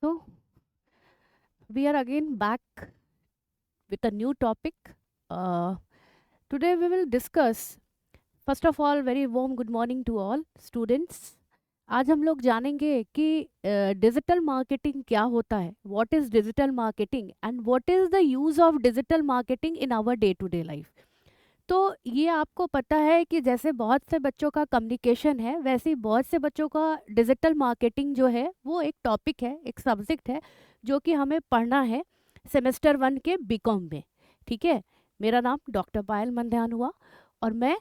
So, we are again back with a new topic. Uh, Today, we will discuss, first of all, very warm good morning to all students. आज हम लोग जानेंगे कि digital marketing क्या होता है, what is digital marketing and what is the use of digital marketing in our day to day life. तो ये आपको पता है कि जैसे बहुत से बच्चों का कम्युनिकेशन है, वैसे ही बहुत से बच्चों का डिजिटल मार्केटिंग जो है वो एक टॉपिक है, एक सब्जेक्ट है जो कि हमें पढ़ना है सेमेस्टर 1 के बीकॉम में। ठीक है, मेरा नाम डॉक्टर पायल मंध्यान हुआ और मैं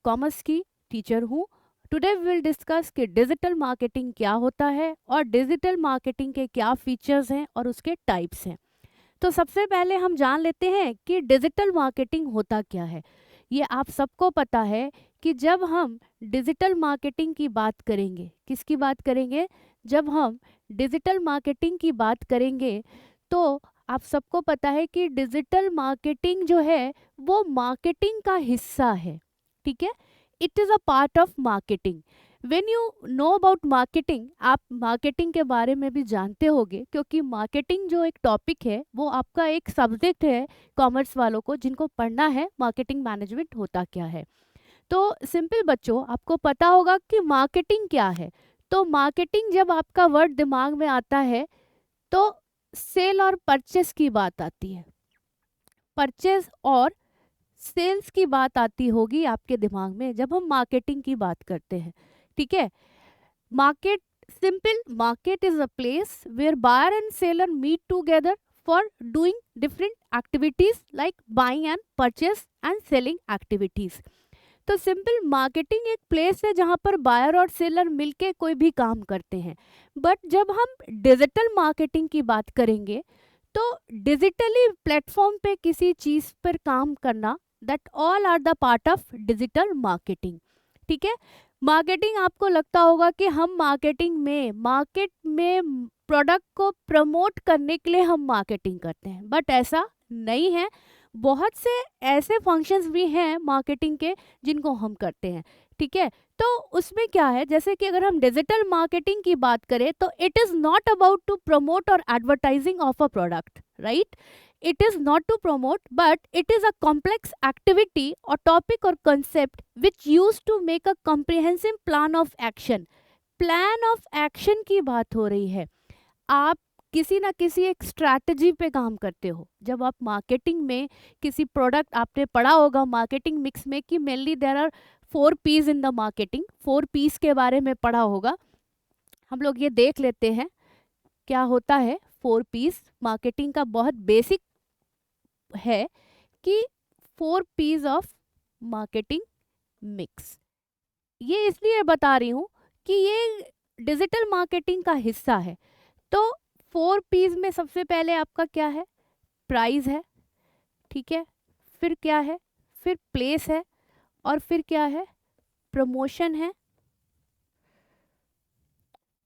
कॉमर्स की टीचर हूँ। टुडे वी विल डिस्कस कि डिजिटल मार्केटिंग क्या होता है और डिजिटल मार्केटिंग के क्या फीचर्स हैं और उसके टाइप्स हैं। तो सबसे पहले हम जान लेते हैं कि डिजिटल मार्केटिंग होता क्या है। ये आप सबको पता है कि जब हम डिजिटल मार्केटिंग की बात करेंगे, किसकी बात करेंगे, जब हम डिजिटल मार्केटिंग की बात करेंगे तो आप सबको पता है कि डिजिटल मार्केटिंग जो है वो मार्केटिंग का हिस्सा है। ठीक है, it is a part of marketing. When you know about marketing, आप मार्केटिंग के बारे में भी जानते होंगे, क्योंकि मार्केटिंग जो एक टॉपिक है वो आपका एक सब्जेक्ट है कॉमर्स वालों को, जिनको पढ़ना है मार्केटिंग मैनेजमेंट होता क्या है। तो सिंपल बच्चों, आपको पता होगा कि मार्केटिंग क्या है। तो मार्केटिंग जब आपका वर्ड दिमाग में आता है तो सेल और परचेस की बात आती है, परचेस और सेल्स की बात आती होगी आपके दिमाग में जब हम मार्केटिंग की बात करते हैं। ठीक है, market, simple, market is a place where buyer and seller meet together for doing different activities like buying and purchase and selling activities. तो सिंपल, मार्केटिंग एक प्लेस है जहाँ पर बायर और सेलर मिलके कोई भी काम करते हैं। बट जब हम डिजिटल मार्केटिंग की बात करेंगे तो डिजिटली प्लेटफॉर्म पे किसी चीज़ पर काम करना, that all are the part of digital marketing. ठीक है, मार्केटिंग, आपको लगता होगा कि हम मार्केटिंग में, मार्केट में प्रोडक्ट को प्रमोट करने के लिए हम मार्केटिंग करते हैं, बट ऐसा नहीं है। बहुत से ऐसे फंक्शंस भी हैं मार्केटिंग के जिनको हम करते हैं। ठीक है, तो उसमें क्या है, जैसे कि अगर हम डिजिटल मार्केटिंग की बात करें तो it is not about to promote और advertising of a product, right. It is not to promote, but it is a complex activity or topic or concept which used to make a comprehensive plan of action. Plan of action की बात हो रही है। आप किसी ना किसी एक स्ट्रैटेजी पे काम करते हो। जब आप मार्केटिंग में किसी प्रोडक्ट, आपने पढ़ा होगा मार्केटिंग मिक्स में कि mainly there are 4 P's in the marketing, 4 P's के बारे में पढ़ा होगा। हम लोग ये देख लेते हैं क्या होता है 4 P's। मार्केटिंग का बहुत बेसिक है कि 4 P's ऑफ मार्केटिंग मिक्स। ये इसलिए बता रही हूँ कि ये डिजिटल मार्केटिंग का हिस्सा है। तो 4 P's में सबसे पहले आपका क्या है, प्राइस है। ठीक है, फिर क्या है, फिर प्लेस है, और फिर क्या है, प्रमोशन है,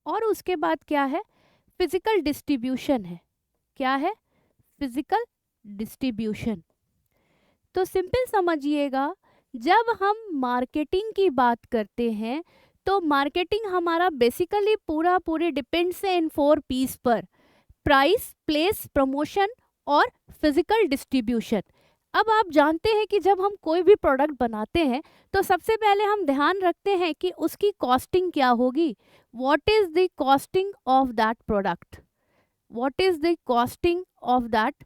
और उसके बाद क्या है, फिजिकल डिस्ट्रीब्यूशन है। क्या है, फिजिकल डिस्ट्रीब्यूशन। तो सिंपल समझिएगा, जब हम मार्केटिंग की बात करते हैं तो मार्केटिंग हमारा बेसिकली पूरे डिपेंड्स है इन 4 P's पर, प्राइस, प्लेस, प्रमोशन और फिजिकल डिस्ट्रीब्यूशन। अब आप जानते हैं कि जब हम कोई भी प्रोडक्ट बनाते हैं तो सबसे पहले हम ध्यान रखते हैं कि उसकी कॉस्टिंग क्या होगी। What is the costing of that product, what is the costing of that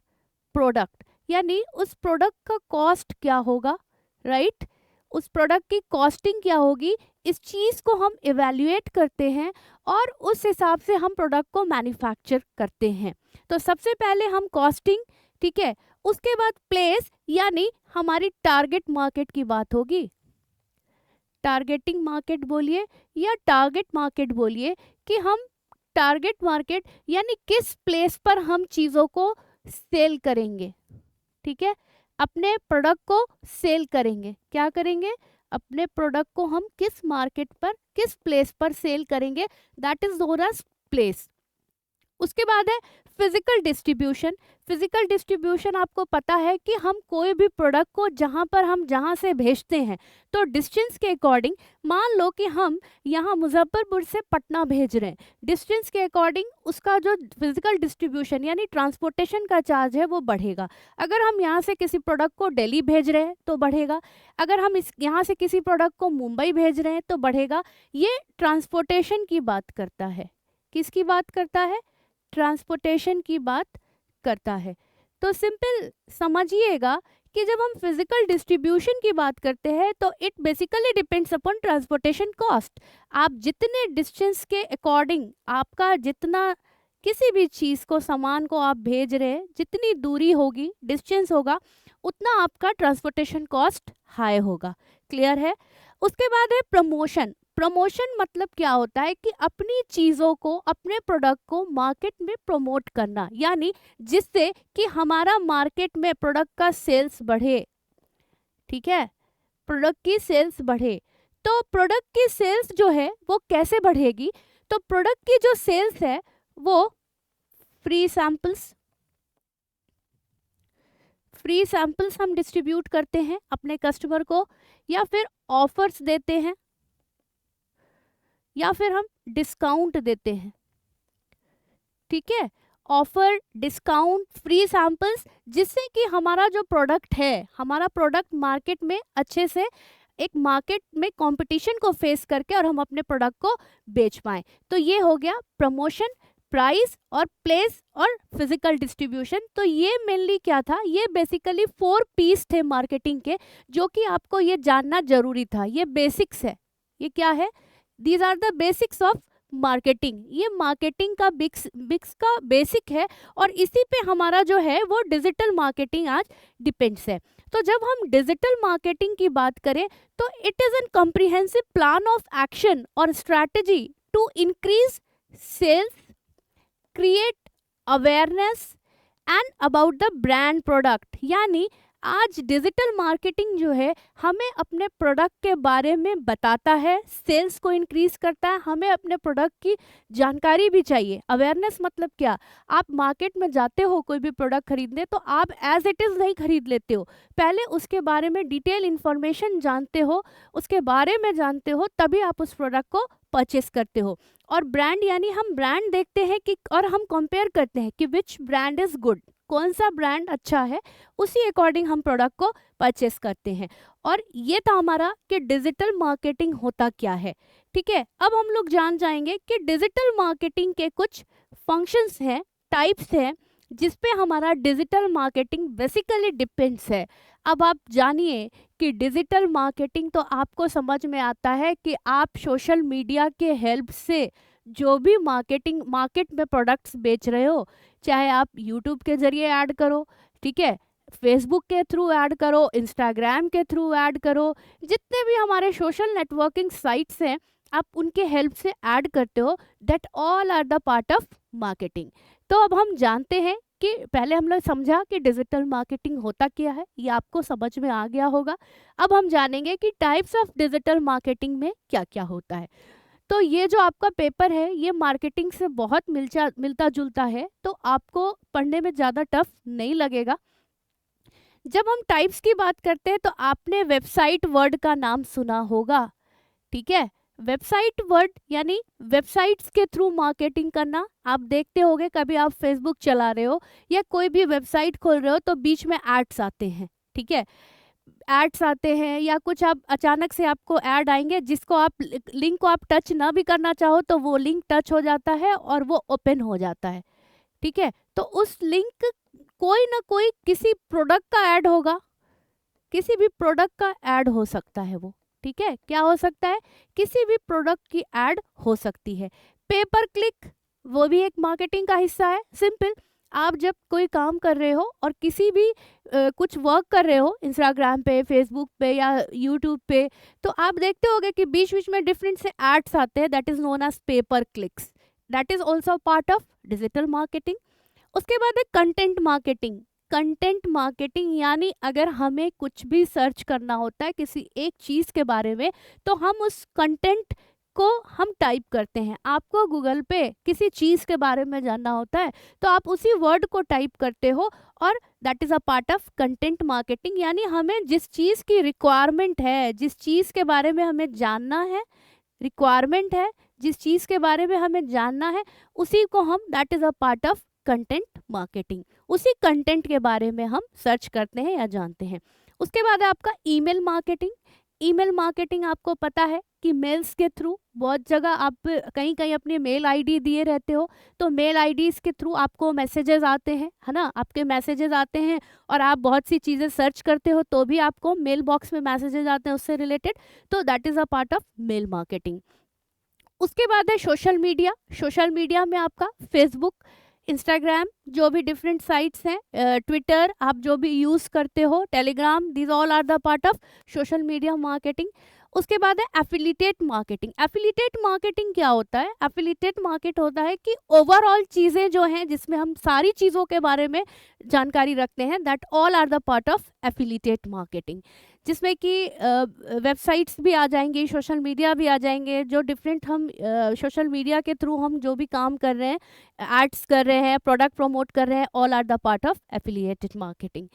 product, यानी उस प्रोडक्ट का कॉस्ट क्या होगा, राइट। उस प्रोडक्ट की कॉस्टिंग क्या होगी, इस चीज़ को हम इवेल्युएट करते हैं और उस हिसाब से हम प्रोडक्ट को मैन्युफैक्चर करते हैं। तो सबसे पहले हम कॉस्टिंग, ठीक है, उसके बाद प्लेस, यानी हमारी टारगेट मार्केट की बात होगी। टारगेटिंग मार्केट बोलिए या टारगेट मार्केट बोलिए, कि हम टारगेट मार्केट यानी किस प्लेस पर हम चीज़ों को सेल करेंगे। ठीक है, अपने प्रोडक्ट को सेल करेंगे, क्या करेंगे, अपने प्रोडक्ट को हम किस मार्केट पर, किस प्लेस पर सेल करेंगे, that is known as place. उसके बाद है फिजिकल डिस्ट्रीब्यूशन। फिजिकल डिस्ट्रीब्यूशन आपको पता है कि हम कोई भी प्रोडक्ट को जहाँ से भेजते हैं, तो डिस्टेंस के अकॉर्डिंग, मान लो कि हम यहाँ मुजफ्फरपुर से पटना भेज रहे हैं, डिस्टेंस के अकॉर्डिंग उसका जो फिजिकल डिस्ट्रीब्यूशन यानी ट्रांसपोर्टेशन का चार्ज है वो बढ़ेगा। अगर हम यहाँ से किसी प्रोडक्ट को दिल्ली भेज रहे हैं तो बढ़ेगा, अगर हम यहाँ से किसी प्रोडक्ट को मुंबई भेज रहे हैं तो बढ़ेगा। ये ट्रांसपोर्टेशन की बात करता है। किसकी बात करता है? ट्रांसपोर्टेशन की बात करता है। तो सिंपल समझिएगा कि जब हम फिजिकल डिस्ट्रीब्यूशन की बात करते हैं तो it basically depends upon transportation cost. आप जितने डिस्टेंस के अकॉर्डिंग, आपका जितना किसी भी चीज़ को, सामान को आप भेज रहे हैं, जितनी दूरी होगी, डिस्टेंस होगा, उतना आपका ट्रांसपोर्टेशन कॉस्ट हाई होगा। क्लियर है? उसके बाद है प्रमोशन। प्रमोशन मतलब क्या होता है कि अपनी चीज़ों को, अपने प्रोडक्ट को मार्केट में प्रमोट करना, यानी जिससे कि हमारा मार्केट में प्रोडक्ट का सेल्स बढ़े। ठीक है, प्रोडक्ट की सेल्स बढ़े। तो प्रोडक्ट की सेल्स जो है वो कैसे बढ़ेगी? तो प्रोडक्ट की जो सेल्स है वो फ्री सैंपल्स हम डिस्ट्रीब्यूट करते हैं अपने कस्टमर को, या फिर ऑफर्स देते हैं, या फिर हम डिस्काउंट देते हैं। ठीक है, ऑफर, डिस्काउंट, फ्री सैंपल्स, जिससे कि हमारा जो प्रोडक्ट है, हमारा प्रोडक्ट मार्केट में अच्छे से, एक मार्केट में कंपटीशन को फेस करके और हम अपने प्रोडक्ट को बेच पाएं। तो ये हो गया प्रमोशन, प्राइस और प्लेस और फिजिकल डिस्ट्रीब्यूशन। तो ये मेनली क्या था? ये बेसिकली 4 पीस थे मार्केटिंग के, जो कि आपको ये जानना जरूरी था। ये बेसिक्स है। ये क्या है? These are the basics of marketing. ये मार्केटिंग का बिक्स का बेसिक है, और इसी पे हमारा जो है वो डिजिटल मार्केटिंग आज डिपेंड्स है। तो जब हम डिजिटल मार्केटिंग की बात करें तो it is an comprehensive plan of action और strategy to increase sales, create awareness and about the brand product. यानी आज डिजिटल मार्केटिंग जो है हमें अपने प्रोडक्ट के बारे में बताता है, सेल्स को इंक्रीज करता है, हमें अपने प्रोडक्ट की जानकारी भी चाहिए। अवेयरनेस मतलब क्या? आप मार्केट में जाते हो कोई भी प्रोडक्ट खरीदने, तो आप एज इट इज़ नहीं खरीद लेते हो, पहले उसके बारे में डिटेल इन्फॉर्मेशन जानते हो, उसके बारे में जानते हो, तभी आप उस प्रोडक्ट को परचेस करते हो। और ब्रांड, यानी हम ब्रांड देखते हैं कि, और हम कंपेयर करते हैं कि विच ब्रांड इज़ गुड, कौन सा ब्रांड अच्छा है, उसी अकॉर्डिंग हम प्रोडक्ट को परचेस करते हैं। और ये था हमारा कि डिजिटल मार्केटिंग होता क्या है। ठीक है, अब हम लोग जान जाएंगे कि डिजिटल मार्केटिंग के कुछ फंक्शंस हैं, टाइप्स हैं, जिसपे हमारा डिजिटल मार्केटिंग बेसिकली डिपेंड्स है। अब आप जानिए कि डिजिटल मार्केटिंग तो आपको समझ में आता है कि आप सोशल मीडिया के हेल्प से जो भी मार्केट में प्रोडक्ट्स बेच रहे हो, चाहे आप यूट्यूब के जरिए ऐड करो, ठीक है, फेसबुक के थ्रू ऐड करो, इंस्टाग्राम के थ्रू ऐड करो, जितने भी हमारे सोशल नेटवर्किंग साइट्स हैं आप उनके हेल्प से ऐड करते हो, that all are the part of marketing. तो अब हम जानते हैं कि पहले हम लोग समझा कि डिजिटल मार्केटिंग होता क्या है, ये आपको समझ में आ गया होगा। अब हम जानेंगे कि टाइप्स ऑफ डिजिटल मार्केटिंग में क्या क्या होता है। तो ये जो आपका पेपर है ये मार्केटिंग से बहुत मिलता जुलता है, तो आपको पढ़ने में ज़्यादा टफ नहीं लगेगा। जब हम टाइप्स की बात करते हैं तो आपने वेबसाइट वर्ड का नाम सुना होगा। ठीक है, वेबसाइट वर्ड यानी वेबसाइट्स के थ्रू मार्केटिंग करना। आप देखते होंगे कभी आप फेसबुक चला रहे हो या कोई भी वेबसाइट खोल रहे हो तो बीच में एड्स आते हैं। ठीक है, एड्स आते हैं या कुछ आप अचानक से आपको ऐड आएंगे जिसको आप लिंक को आप टच ना भी करना चाहो तो वो लिंक टच हो जाता है और वो ओपन हो जाता है। ठीक है, तो उस लिंक कोई ना कोई किसी प्रोडक्ट का ऐड होगा, किसी भी प्रोडक्ट का ऐड हो सकता है वो। ठीक है, क्या हो सकता है? किसी भी प्रोडक्ट की ऐड हो सकती है। पेपर क्लिक वो भी एक मार्केटिंग का हिस्सा है। सिंपल, आप जब कोई काम कर रहे हो और किसी भी कुछ वर्क कर रहे हो इंस्टाग्राम पे, फेसबुक पे या यूट्यूब पे, तो आप देखते होगे कि बीच बीच में डिफरेंट से एड्स आते हैं, that is known as pay per clicks. That is also part of digital marketing. उसके बाद है कंटेंट मार्केटिंग। कंटेंट मार्केटिंग यानी अगर हमें कुछ भी सर्च करना होता है किसी एक चीज़ के बारे में, तो हम उस कंटेंट को हम टाइप करते हैं। आपको गूगल पे किसी चीज़ के बारे में जानना होता है तो आप उसी वर्ड को टाइप करते हो, और that is a part of content marketing. यानी हमें जिस चीज़ की रिक्वायरमेंट है, जिस चीज़ के बारे में हमें जानना है, रिक्वायरमेंट है, जिस चीज़ के बारे में हमें जानना है, उसी को हम, that is a part of content marketing, उसी कंटेंट के बारे में हम सर्च करते हैं या जानते हैं। उसके बाद है आपका ईमेल मार्केटिंग। ईमेल मार्केटिंग आपको पता है कि मेल्स के थ्रू, बहुत जगह आप कहीं कहीं अपनी मेल आईडी दिए रहते हो, तो मेल आईडीज़ के थ्रू आपको मैसेजेस आते हैं, है ना, आपके मैसेजेस आते हैं और आप बहुत सी चीज़ें सर्च करते हो तो भी आपको मेल बॉक्स में मैसेजेस आते हैं उससे रिलेटेड, तो that is a part of male marketing. उसके बाद है सोशल मीडिया। सोशल मीडिया में आपका फेसबुक, इंस्टाग्राम, जो भी डिफरेंट साइट्स हैं, ट्विटर आप जो भी यूज़ करते हो, Telegram, these all are the part of social media marketing. उसके बाद है एफिलिएटेड मार्केटिंग। एफिलिएटेड मार्केटिंग क्या होता है? एफिलिएटेड मार्केट होता है कि ओवरऑल चीज़ें जो हैं जिसमें हम सारी चीज़ों के बारे में जानकारी रखते हैं, that all are the part of affiliated marketing, जिसमें कि वेबसाइट्स भी आ जाएंगी, सोशल मीडिया भी आ जाएंगे, जो डिफरेंट हम सोशल मीडिया के थ्रू हम जो भी काम कर रहे हैं, एड्स कर रहे हैं, प्रोडक्ट प्रमोट कर रहे हैं, all are the part of affiliated marketing.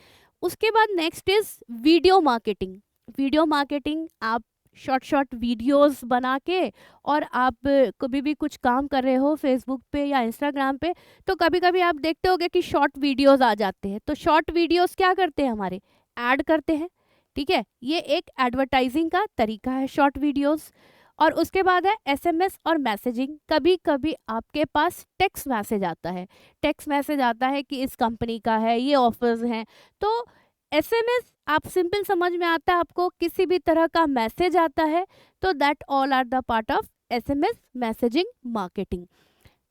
उसके बाद next is video marketing. Video marketing, आप शॉर्ट शॉर्ट वीडियोस बना के, और आप कभी भी कुछ काम कर रहे हो फेसबुक पे या इंस्टाग्राम पे, तो कभी कभी आप देखते होगे कि शॉर्ट वीडियोस आ जाते हैं, तो शॉर्ट वीडियोस क्या करते हैं, हमारे ऐड करते हैं, ठीक है, ये एक एडवर्टाइजिंग का तरीका है शॉर्ट वीडियोस। और उसके बाद है एसएमएस और मैसेजिंग। कभी कभी आपके पास टेक्स्ट मैसेज आता है, टेक्स्ट मैसेज आता है कि इस कंपनी का है, ये ऑफर्स हैं, तो एसएमएस आप सिंपल समझ में आता है आपको, किसी भी तरह का मैसेज आता है, तो that all are the part of SMS messaging marketing.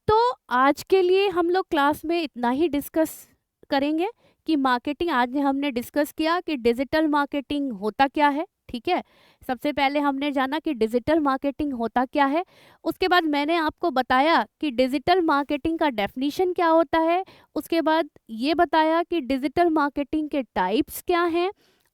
तो आज के लिए हम लोग क्लास में इतना ही डिस्कस करेंगे कि मार्केटिंग, आज हमने डिस्कस किया कि डिजिटल मार्केटिंग होता क्या है, ठीक है। सबसे पहले हमने जाना कि डिजिटल मार्केटिंग होता क्या है। उसके बाद मैंने आपको बताया कि डिजिटल मार्केटिंग का डेफिनीशन क्या होता है। उसके बाद ये बताया कि डिजिटल मार्केटिंग के टाइप्स क्या हैं,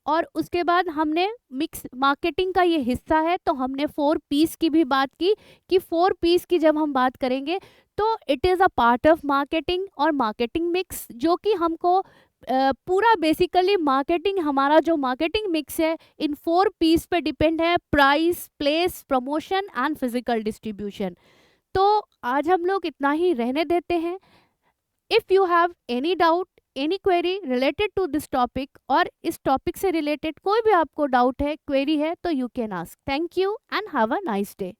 और उसके बाद हमने मिक्स मार्केटिंग का ये हिस्सा है, तो हमने 4 P's की भी बात की कि 4 P's की जब हम बात करेंगे तो it is a part of marketing और मार्केटिंग मिक्स, जो कि हमको पूरा बेसिकली मार्केटिंग, हमारा जो मार्केटिंग मिक्स है इन 4 P's पे डिपेंड है: price, place, promotion and physical distribution. तो आज हम लोग इतना ही रहने देते हैं। If you have any doubt, any query related to this topic, और इस टॉपिक से रिलेटेड कोई भी आपको डाउट है, क्वेरी है, तो you can ask. Thank you and have a nice day.